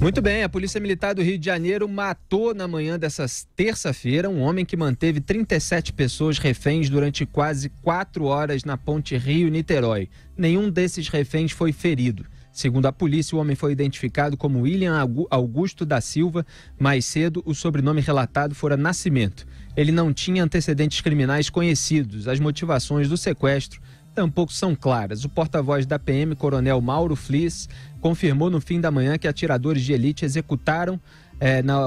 Muito bem, a Polícia Militar do Rio de Janeiro matou na manhã dessa terça-feira um homem que manteve 37 pessoas reféns durante quase 4 horas na ponte Rio-Niterói. Nenhum desses reféns foi ferido. Segundo a polícia, o homem foi identificado como William Augusto da Silva. Mais cedo, o sobrenome relatado fora Nascimento. Ele não tinha antecedentes criminais conhecidos. As motivações do sequestro tampouco são claras. O porta-voz da PM, Coronel Mauro Flis, confirmou no fim da manhã que atiradores de elite executaram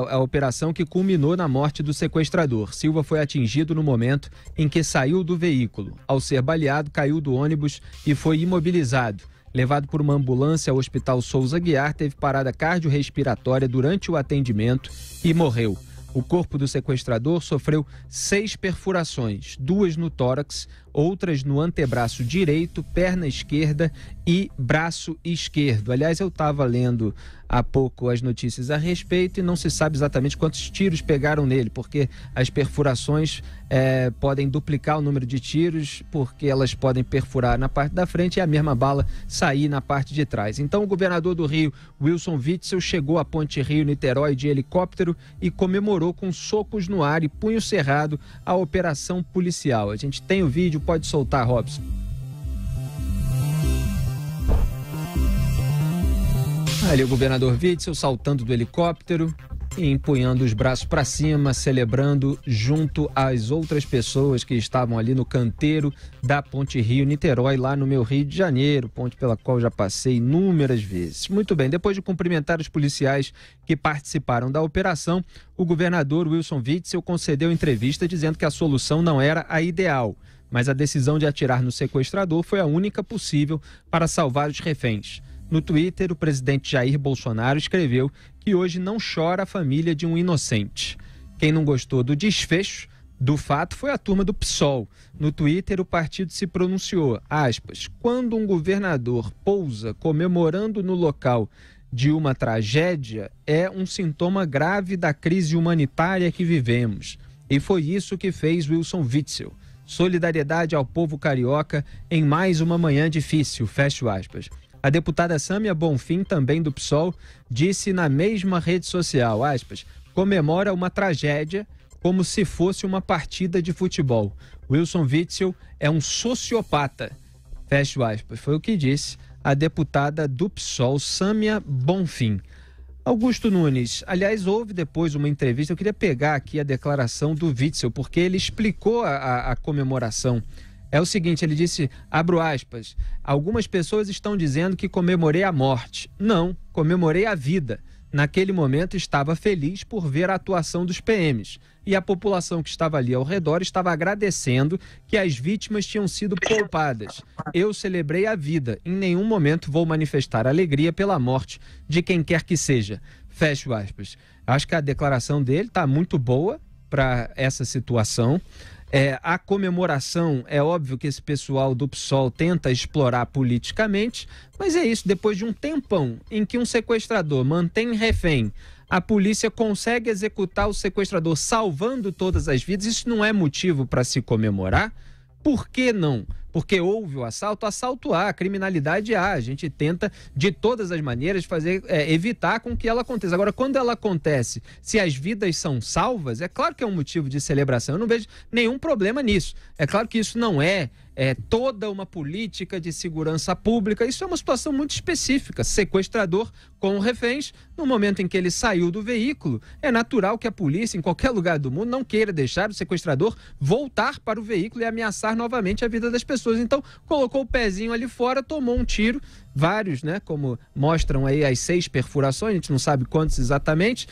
a operação que culminou na morte do sequestrador. Silva foi atingido no momento em que saiu do veículo. Ao ser baleado, caiu do ônibus e foi imobilizado. Levado por uma ambulância ao Hospital Souza Aguiar, teve parada cardiorrespiratória durante o atendimento e morreu. O corpo do sequestrador sofreu 6 perfurações, 2 no tórax, outras no antebraço direito, perna esquerda e braço esquerdo. Aliás, eu estava lendo há pouco as notícias a respeito e não se sabe exatamente quantos tiros pegaram nele, porque as perfurações podem duplicar o número de tiros, porque elas podem perfurar na parte da frente e a mesma bala sair na parte de trás. Então, o governador do Rio, Wilson Witzel, chegou à ponte Rio-Niterói de helicóptero e comemorou com socos no ar e punho cerrado a operação policial. A gente tem o vídeo, pode soltar, Robson. Ali o governador Witzel saltando do helicóptero e empunhando os braços para cima, celebrando junto às outras pessoas que estavam ali no canteiro da ponte Rio-Niterói, lá no meu Rio de Janeiro, ponte pela qual já passei inúmeras vezes. Muito bem, depois de cumprimentar os policiais que participaram da operação, o governador Wilson Witzel concedeu entrevista dizendo que a solução não era a ideal, mas a decisão de atirar no sequestrador foi a única possível para salvar os reféns. No Twitter, o presidente Jair Bolsonaro escreveu que hoje não chora a família de um inocente. Quem não gostou do desfecho do fato foi a turma do PSOL. No Twitter, o partido se pronunciou, aspas, quando um governador pousa comemorando no local de uma tragédia, é um sintoma grave da crise humanitária que vivemos. E foi isso que fez Wilson Witzel. Solidariedade ao povo carioca em mais uma manhã difícil, fecho aspas. A deputada Sâmia Bonfim, também do PSOL, disse na mesma rede social, aspas, comemora uma tragédia como se fosse uma partida de futebol. Wilson Witzel é um sociopata, fecho aspas. Foi o que disse a deputada do PSOL, Sâmia Bonfim. Augusto Nunes, aliás, houve depois uma entrevista, eu queria pegar aqui a declaração do Witzel, porque ele explicou a comemoração. É o seguinte, ele disse, abro aspas, algumas pessoas estão dizendo que comemorei a morte. Não, comemorei a vida. Naquele momento estava feliz por ver a atuação dos PMs. E a população que estava ali ao redor estava agradecendo que as vítimas tinham sido poupadas. Eu celebrei a vida. Em nenhum momento vou manifestar alegria pela morte de quem quer que seja. Fecho aspas. Acho que a declaração dele está muito boa para essa situação. A comemoração, é óbvio que esse pessoal do PSOL tenta explorar politicamente, mas é isso, depois de um tempão em que um sequestrador mantém refém, a polícia consegue executar o sequestrador salvando todas as vidas, isso não é motivo para se comemorar? Por que não? Porque houve o assalto há, criminalidade há. A gente tenta, de todas as maneiras, evitar com que ela aconteça. Agora, quando ela acontece, se as vidas são salvas, é claro que é um motivo de celebração. Eu não vejo nenhum problema nisso. É claro que isso não é toda uma política de segurança pública. Isso é uma situação muito específica. Sequestrador com reféns, no momento em que ele saiu do veículo, é natural que a polícia, em qualquer lugar do mundo, não queira deixar o sequestrador voltar para o veículo e ameaçar novamente a vida das pessoas. Então, colocou o pezinho ali fora, tomou um tiro, vários, né, como mostram aí as 6 perfurações, a gente não sabe quantos exatamente,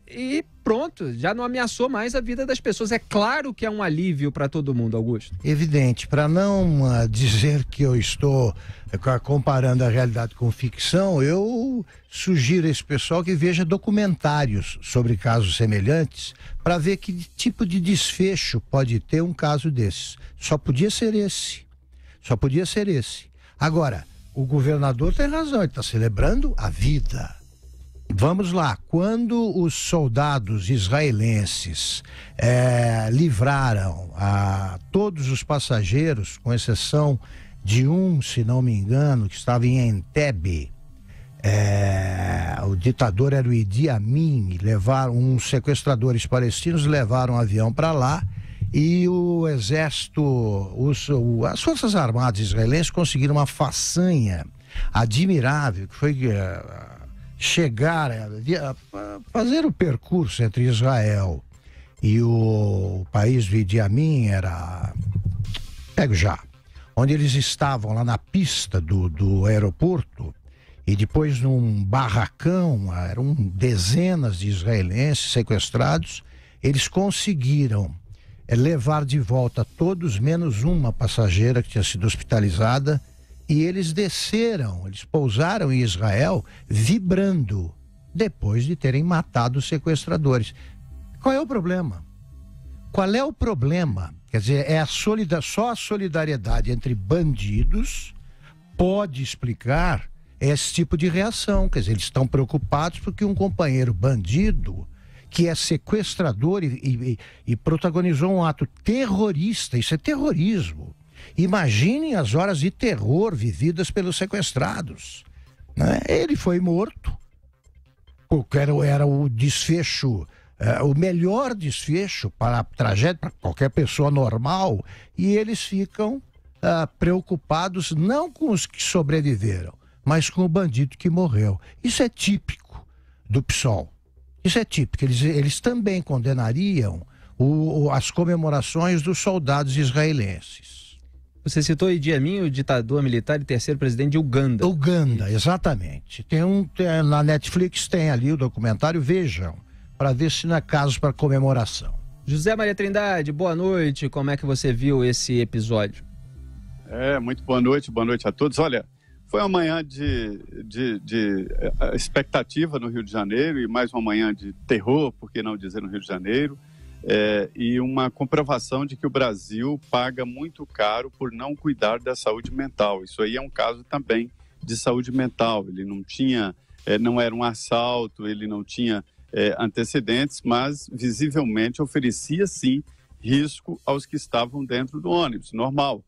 e pronto, já não ameaçou mais a vida das pessoas. É claro que é um alívio para todo mundo, Augusto. Evidente, para não dizer que eu estou comparando a realidade com ficção, eu sugiro a esse pessoal que veja documentários sobre casos semelhantes para ver que tipo de desfecho pode ter um caso desses. Só podia ser esse. Agora, o governador tem razão, ele está celebrando a vida. Vamos lá, quando os soldados israelenses livraram a todos os passageiros, com exceção de um, se não me engano, que estava em Entebbe, ditador era o Idi Amin, uns sequestradores palestinos levaram um avião para lá e o exército, as forças armadas israelenses conseguiram uma façanha admirável, que foi chegar a fazer o percurso entre Israel e o país do Idi Amin, onde eles estavam lá na pista do aeroporto, e depois num barracão, eram dezenas de israelenses sequestrados, eles conseguiram levar de volta todos, menos uma passageira que tinha sido hospitalizada, e eles pousaram em Israel vibrando, depois de terem matado os sequestradores. Qual é o problema? Qual é o problema? Quer dizer, só a solidariedade entre bandidos pode explicar esse tipo de reação. Quer dizer, eles estão preocupados porque um companheiro bandido, que é sequestrador e protagonizou um ato terrorista, isso é terrorismo. Imaginem as horas de terror vividas pelos sequestrados, né? Ele foi morto, porque era o desfecho, o melhor desfecho para a tragédia, para qualquer pessoa normal, e eles ficam preocupados não com os que sobreviveram, mas com o bandido que morreu. Isso é típico do PSOL. Isso é típico. Eles também condenariam as comemorações dos soldados israelenses. Você citou Idi Amin, o ditador militar e terceiro presidente de Uganda. Uganda, exatamente. Na Netflix tem ali o documentário, vejam, para ver se não é caso para comemoração. José Maria Trindade, boa noite. Como é que você viu esse episódio? Muito boa noite a todos. Olha, foi uma manhã de expectativa no Rio de Janeiro e mais uma manhã de terror, por que não dizer, no Rio de Janeiro, e uma comprovação de que o Brasil paga muito caro por não cuidar da saúde mental. Isso aí é um caso também de saúde mental. Ele não tinha, não era um assalto, ele não tinha antecedentes, mas visivelmente oferecia sim risco aos que estavam dentro do ônibus, normal.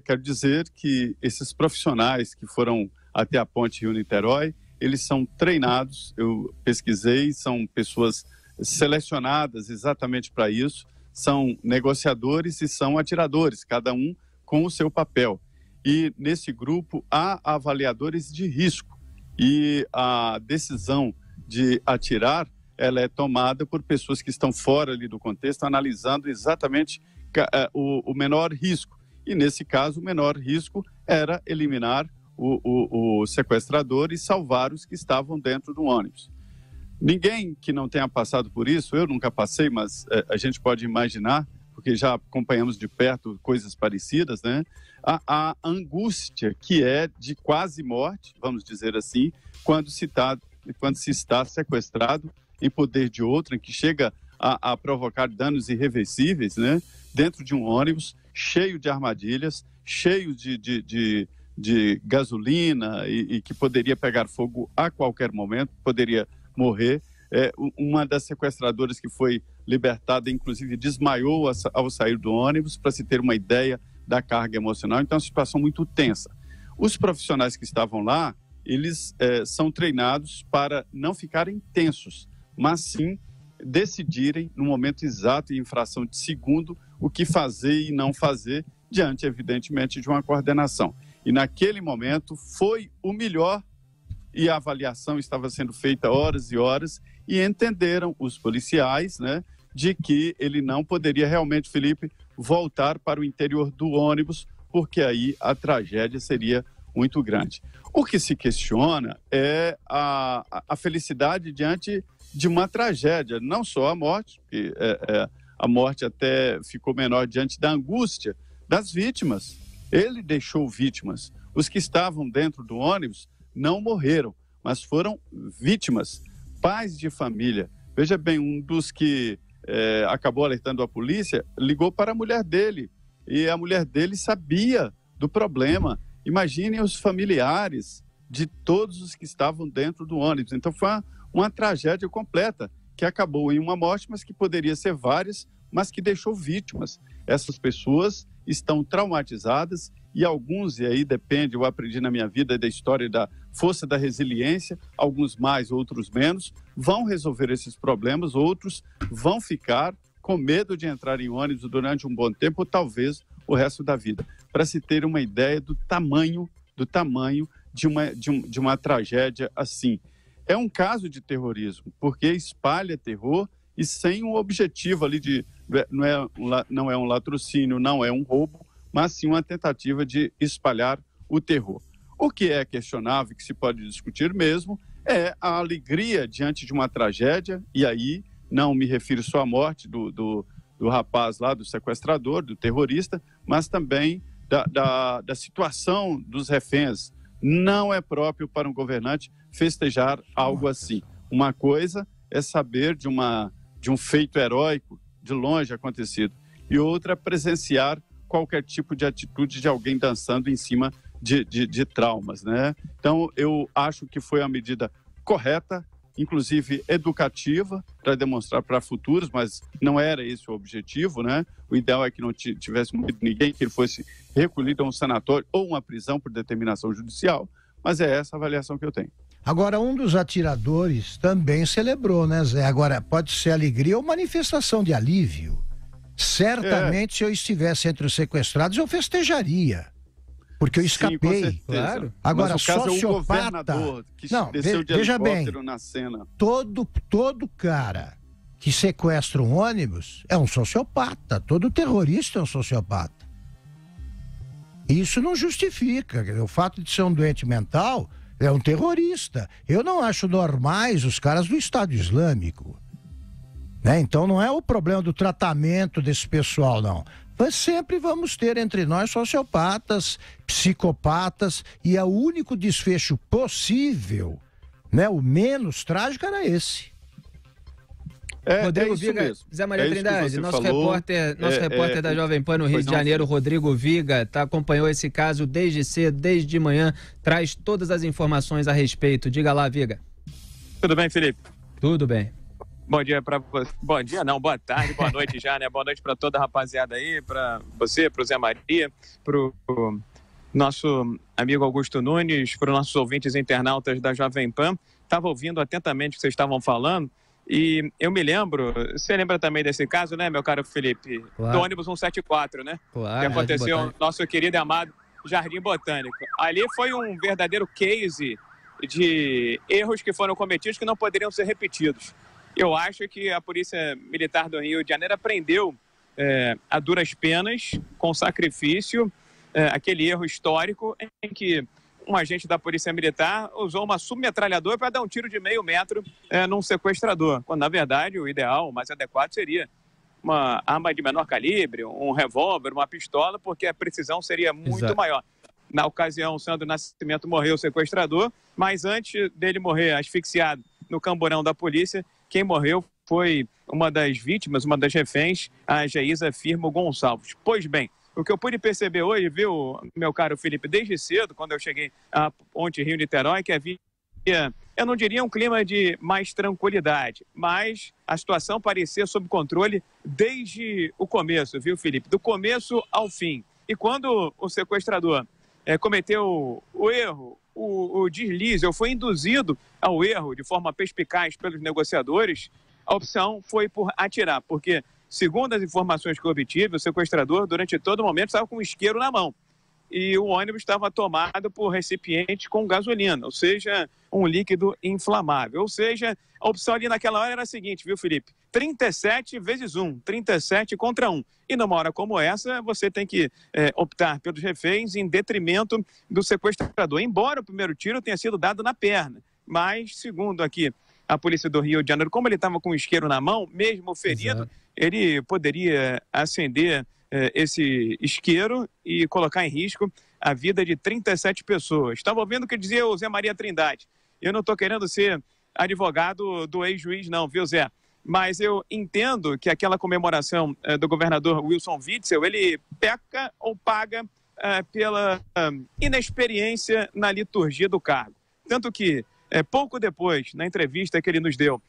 Quero dizer que esses profissionais que foram até a ponte Rio-Niterói, eles são treinados, eu pesquisei, são pessoas selecionadas exatamente para isso, são negociadores e são atiradores, cada um com o seu papel. E nesse grupo há avaliadores de risco e a decisão de atirar, ela é tomada por pessoas que estão fora ali do contexto, analisando exatamente o menor risco. E nesse caso, o menor risco era eliminar o sequestrador e salvar os que estavam dentro do ônibus. Ninguém que não tenha passado por isso, eu nunca passei, mas a gente pode imaginar, porque já acompanhamos de perto coisas parecidas, né? A angústia que é de quase morte, vamos dizer assim, quando se está sequestrado em poder de outro, em que chega a provocar danos irreversíveis, né? Dentro de um ônibus cheio de armadilhas, cheio de gasolina e que poderia pegar fogo a qualquer momento, poderia morrer. Uma das sequestradoras que foi libertada, inclusive, desmaiou ao sair do ônibus, para se ter uma ideia da carga emocional. Então, é uma situação muito tensa. Os profissionais que estavam lá, eles são treinados para não ficarem tensos, mas sim decidirem no momento exato e em fração de segundo o que fazer e não fazer, diante, evidentemente, de uma coordenação. E naquele momento foi o melhor, e a avaliação estava sendo feita horas e horas, e entenderam os policiais, né, de que ele não poderia realmente, Felipe, voltar para o interior do ônibus, porque aí a tragédia seria muito grande. O que se questiona é a felicidade diante de uma tragédia, não só a morte, que a morte até ficou menor diante da angústia das vítimas. Ele deixou vítimas. Os que estavam dentro do ônibus não morreram, mas foram vítimas, pais de família. Veja bem, um dos que acabou alertando a polícia ligou para a mulher dele, e a mulher dele sabia do problema. Imaginem os familiares de todos os que estavam dentro do ônibus. Então foi uma tragédia completa, que acabou em uma morte, mas que poderia ser várias, mas que deixou vítimas. Essas pessoas estão traumatizadas e alguns, e aí depende, eu aprendi na minha vida da história da força da resiliência, alguns mais, outros menos, vão resolver esses problemas, outros vão ficar com medo de entrar em ônibus durante um bom tempo, ou talvez o resto da vida. Para se ter uma ideia do tamanho de uma tragédia assim. É um caso de terrorismo, porque espalha terror e sem um objetivo ali de... Não é um latrocínio, não é um roubo, mas sim uma tentativa de espalhar o terror. O que é questionável, que se pode discutir mesmo, é a alegria diante de uma tragédia, e aí não me refiro só à morte do rapaz lá, do sequestrador, do terrorista, mas também da situação dos reféns. Não é próprio para um governante festejar algo assim. Uma coisa é saber de um feito heróico de longe acontecido, e outra é presenciar qualquer tipo de atitude de alguém dançando em cima de traumas, né? Então, eu acho que foi a medida correta, inclusive educativa, para demonstrar para futuros, mas não era esse o objetivo, né? O ideal é que não tivesse morrido ninguém, que ele fosse recolhido a um sanatório ou uma prisão por determinação judicial, mas é essa a avaliação que eu tenho. Agora, um dos atiradores também celebrou, né, Zé? Agora, pode ser alegria ou manifestação de alívio. Certamente, se eu estivesse entre os sequestrados, eu festejaria. Porque eu escapei. Sim, claro. Agora, mas o caso sociopata... é o governador que não, desceu de veja bem, helicóptero na cena. Todo cara que sequestra um ônibus é um sociopata. Todo terrorista é um sociopata. Isso não justifica. O fato de ser um doente mental é um terrorista. Eu não acho normais os caras do Estado Islâmico. Né? Então não é o problema do tratamento desse pessoal, não. Mas sempre vamos ter entre nós sociopatas, psicopatas, e é o único desfecho possível, né? O menos trágico era esse. Rodrigo Viga, mesmo. Zé Maria Trindade, nosso repórter da Jovem Pan no Rio de Janeiro, Rodrigo Viga, acompanhou esse caso desde cedo, desde manhã, traz todas as informações a respeito. Diga lá, Viga. Tudo bem, Felipe? Tudo bem. Bom dia para você. Bom dia, não, boa tarde, boa noite já, né? Boa noite para toda a rapaziada aí, para você, para o Zé Maria, para o nosso amigo Augusto Nunes, para os nossos ouvintes internautas da Jovem Pan. Estava ouvindo atentamente o que vocês estavam falando e eu me lembro, você lembra também desse caso, né, meu caro Felipe? Claro. Do ônibus 174, né? Claro. Que aconteceu no nosso querido e amado Jardim Botânico. Ali foi um verdadeiro case de erros que foram cometidos que não poderiam ser repetidos. Eu acho que a Polícia Militar do Rio de Janeiro aprendeu a duras penas, com sacrifício, aquele erro histórico em que um agente da Polícia Militar usou uma submetralhadora para dar um tiro de meio metro num sequestrador, quando na verdade o ideal, o mais adequado seria uma arma de menor calibre, um revólver, uma pistola, porque a precisão seria muito maior. Na ocasião, o Sandro Nascimento morreu, o sequestrador, mas antes dele morrer asfixiado no camburão da polícia, quem morreu foi uma das vítimas, uma das reféns, a Geisa Firmo Gonçalves. Pois bem, o que eu pude perceber hoje, viu, meu caro Felipe, desde cedo, quando eu cheguei a Ponte Rio-Niterói, que havia, eu não diria um clima de mais tranquilidade, mas a situação parecia sob controle desde o começo, viu, Felipe? Do começo ao fim. E quando o sequestrador cometeu o erro, o deslize, ou foi induzido ao erro de forma perspicaz pelos negociadores, a opção foi por atirar, porque, segundo as informações que eu obtive, o sequestrador, durante todo momento, estava com um isqueiro na mão. E o ônibus estava tomado por recipiente com gasolina, ou seja, um líquido inflamável. Ou seja, a opção ali naquela hora era a seguinte, viu, Felipe? 37 vezes 1, 37 contra 1. E numa hora como essa, você tem que optar pelos reféns em detrimento do sequestrador. Embora o primeiro tiro tenha sido dado na perna, mas, segundo aqui a Polícia do Rio de Janeiro, como ele estava com o isqueiro na mão, mesmo ferido, ele poderia acender esse isqueiro e colocar em risco a vida de 37 pessoas. Estava ouvindo o que dizia o Zé Maria Trindade. Eu não estou querendo ser advogado do ex-juiz não, viu, Zé? Mas eu entendo que aquela comemoração do governador Wilson Witzel, ele peca ou paga pela inexperiência na liturgia do cargo. Tanto que, pouco depois, na entrevista que ele nos deu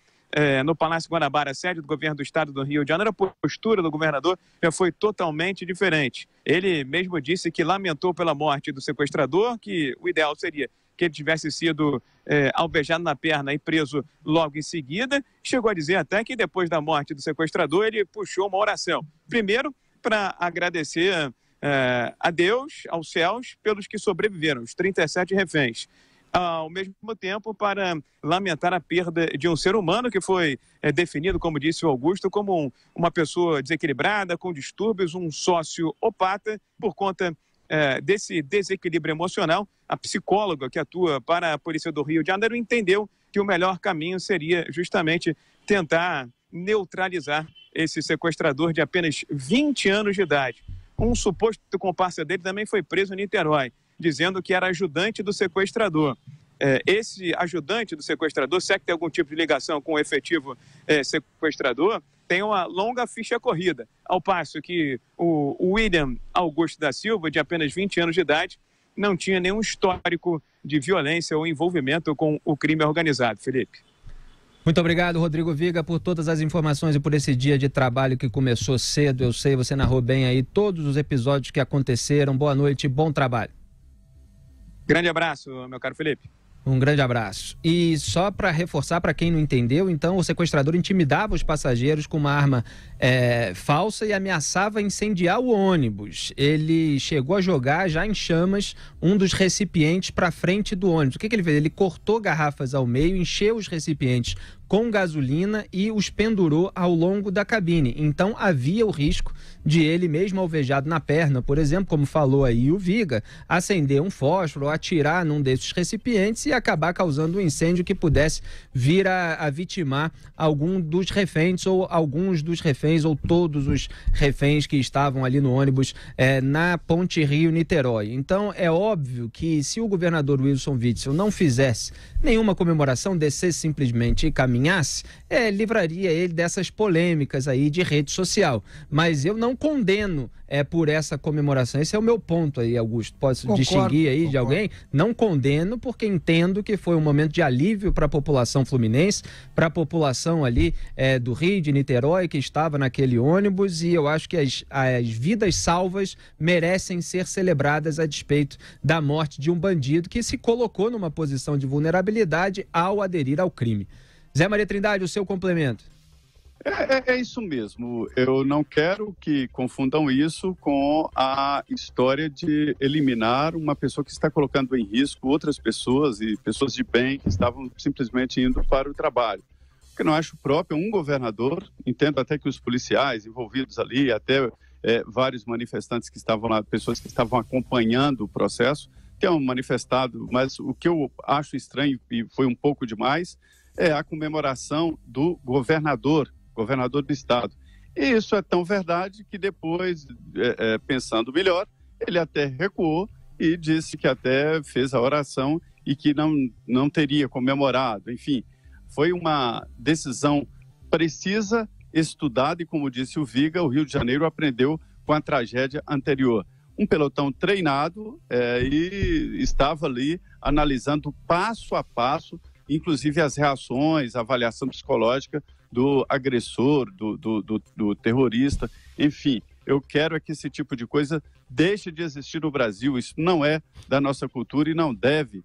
no Palácio Guanabara, sede do governo do estado do Rio de Janeiro, a postura do governador já foi totalmente diferente. Ele mesmo disse que lamentou pela morte do sequestrador, que o ideal seria que ele tivesse sido alvejado na perna e preso logo em seguida. Chegou a dizer até que depois da morte do sequestrador ele puxou uma oração. Primeiro, para agradecer a Deus, aos céus, pelos que sobreviveram, os 37 reféns. Ao mesmo tempo, para lamentar a perda de um ser humano que foi definido, como disse o Augusto, como uma pessoa desequilibrada, com distúrbios, um sociopata, por conta desse desequilíbrio emocional. A psicóloga que atua para a Polícia do Rio de Janeiro entendeu que o melhor caminho seria justamente tentar neutralizar esse sequestrador de apenas 20 anos de idade. Um suposto comparsa dele também foi preso em Niterói, dizendo que era ajudante do sequestrador. Esse ajudante do sequestrador, se é que tem algum tipo de ligação com o efetivo sequestrador, tem uma longa ficha corrida, ao passo que o William Augusto da Silva, de apenas 20 anos de idade, não tinha nenhum histórico de violência ou envolvimento com o crime organizado. Felipe. Muito obrigado, Rodrigo Viga, por todas as informações e por esse dia de trabalho que começou cedo. Eu sei, você narrou bem aí todos os episódios que aconteceram. Boa noite e bom trabalho. Grande abraço, meu caro Felipe. Um grande abraço. E só para reforçar, para quem não entendeu, então o sequestrador intimidava os passageiros com uma arma falsa e ameaçava incendiar o ônibus. Ele chegou a jogar já em chamas um dos recipientes para frente do ônibus. O que ele fez? Ele cortou garrafas ao meio, encheu os recipientes com gasolina e os pendurou ao longo da cabine. Então havia o risco de ele, mesmo alvejado na perna, por exemplo, como falou aí o Viga, acender um fósforo, atirar num desses recipientes e acabar causando um incêndio que pudesse vir a vitimar algum dos reféns ou alguns dos reféns ou todos os reféns que estavam ali no ônibus na Ponte Rio-Niterói. Então é óbvio que se o governador Wilson Witzel não fizesse nenhuma comemoração, descesse simplesmente e caminhasse, livraria ele dessas polêmicas aí de rede social. Mas eu não condeno por essa comemoração. Esse é o meu ponto aí, Augusto. Posso distinguir aí de alguém? Não condeno, porque entendo que foi um momento de alívio para a população fluminense, para a população ali do Rio, de Niterói, que estava naquele ônibus, e eu acho que as vidas salvas merecem ser celebradas a despeito da morte de um bandido que se colocou numa posição de vulnerabilidade ao aderir ao crime. Zé Maria Trindade, o seu complemento. É isso mesmo. Eu não quero que confundam isso com a história de eliminar uma pessoa que está colocando em risco outras pessoas e pessoas de bem que estavam simplesmente indo para o trabalho. Porque não acho próprio um governador, entendo até que os policiais envolvidos ali, até vários manifestantes que estavam lá, pessoas que estavam acompanhando o processo, tenham manifestado, mas o que eu acho estranho e foi um pouco demais é a comemoração do governador do estado. E isso é tão verdade que depois, pensando melhor, ele até recuou e disse que até fez a oração e que não teria comemorado. Enfim, foi uma decisão precisa, estudada e, como disse o Viga, o Rio de Janeiro aprendeu com a tragédia anterior. Um pelotão treinado e estava ali analisando passo a passo, inclusive as reações, a avaliação psicológica do agressor, do terrorista, enfim. Eu quero que esse tipo de coisa deixe de existir no Brasil. Isso não é da nossa cultura e não deve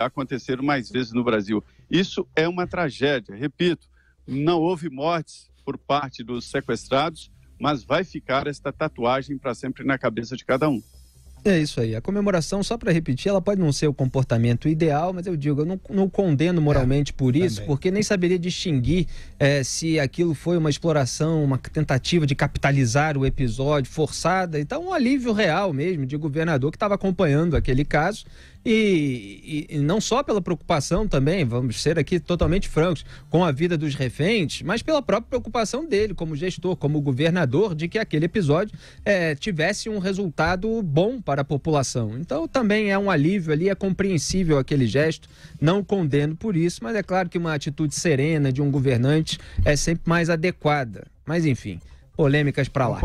acontecer mais vezes no Brasil. Isso é uma tragédia. Repito, não houve mortes por parte dos sequestrados, mas vai ficar esta tatuagem para sempre na cabeça de cada um. É isso aí. A comemoração, só para repetir, ela pode não ser o comportamento ideal, mas eu digo, eu não condeno moralmente por isso, também. Porque nem saberia distinguir se aquilo foi uma exploração, uma tentativa de capitalizar o episódio forçada. Então, um alívio real mesmo de governador que estava acompanhando aquele caso. E não só pela preocupação também, vamos ser aqui totalmente francos, com a vida dos reféns, mas pela própria preocupação dele como gestor, como governador, de que aquele episódio tivesse um resultado bom para a população. Então também é um alívio ali, é compreensível aquele gesto, não condeno por isso, mas é claro que uma atitude serena de um governante é sempre mais adequada. Mas enfim, polêmicas para lá.